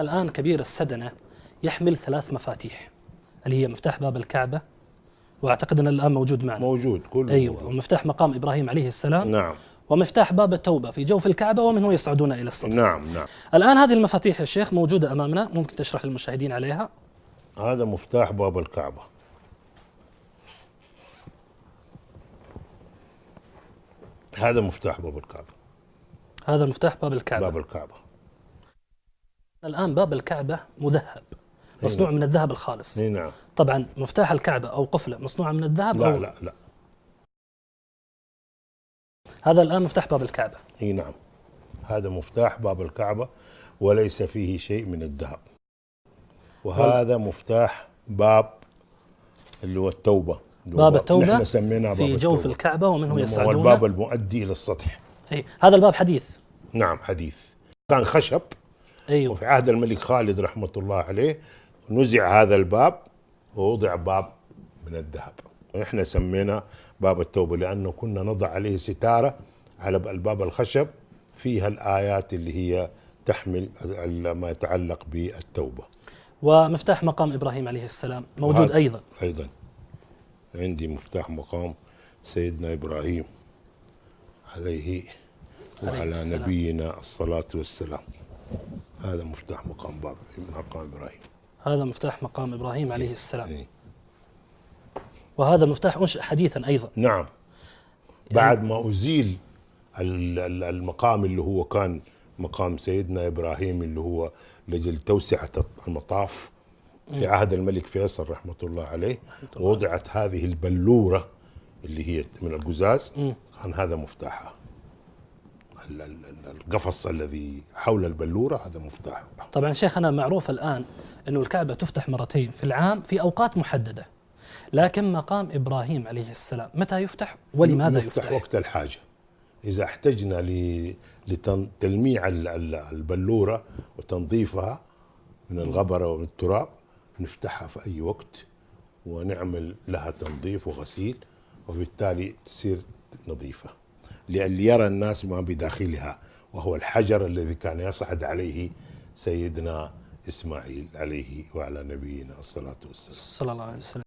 الآن كبير السدنة يحمل 3 مفاتيح، اللي هي مفتاح باب الكعبة، واعتقد ان الان موجود معنا. موجود كله ايوه موجود. ومفتاح مقام ابراهيم عليه السلام. نعم. ومفتاح باب التوبة في جوف الكعبة ومنه يصعدون الى السطح. نعم نعم. الان هذه المفاتيح يا شيخ موجودة امامنا، ممكن تشرح للمشاهدين عليها؟ هذا مفتاح باب الكعبة، هذا مفتاح باب الكعبة، هذا مفتاح باب الكعبة. باب الكعبة. الان باب الكعبة مذهب، مصنوع من الذهب الخالص. نعم. طبعا مفتاح الكعبة او قفلة مصنوعة من الذهب؟ لا أو لا لا. هذا الان مفتاح باب الكعبة. اي نعم، هذا مفتاح باب الكعبة وليس فيه شيء من الذهب. وهذا مفتاح باب اللي هو التوبة، باب التوبة نحن سميناه في باب جوف التوبة. الكعبة ومنه يصعدون. هو الباب المؤدي إلى السطح. أي هذا الباب حديث. نعم حديث، كان خشب. أيوه. وفي عهد الملك خالد رحمة الله عليه نزع هذا الباب ووضع باب من الذهب، ونحن سمينا باب التوبة لأنه كنا نضع عليه ستارة على الباب الخشب فيها الآيات اللي هي تحمل ما يتعلق بالتوبة. ومفتاح مقام إبراهيم عليه السلام موجود أيضا. أيضا عندي مفتاح مقام سيدنا إبراهيم عليه وعلى نبينا الصلاة والسلام. هذا مفتاح مقام إبراهيم. هذا مفتاح مقام إبراهيم عليه السلام. إيه. وهذا المفتاح أنشئ حديثا أيضا. نعم، بعد ما أزيل المقام اللي هو كان مقام سيدنا إبراهيم اللي هو لجل توسعة المطاف في عهد الملك فيصل رحمة الله عليه، ووضعت هذه البلورة اللي هي من القزاز، كان هذا مفتاحها. القفص الذي حول البلورة هذا مفتاح. طبعا شيخنا معروف الآن أنه الكعبة تفتح مرتين في العام في أوقات محددة، لكن مقام إبراهيم عليه السلام متى يفتح ولماذا يفتح؟ وقت الحاجة، إذا احتجنا لتلميع البلورة وتنظيفها من الغبرة والتراب نفتحها في أي وقت ونعمل لها تنظيف وغسيل، وبالتالي تصير نظيفة ليرى الناس ما بداخلها، وهو الحجر الذي كان يصعد عليه سيدنا إسماعيل عليه وعلى نبينا الصلاة والسلام. صلى الله عليه وسلم.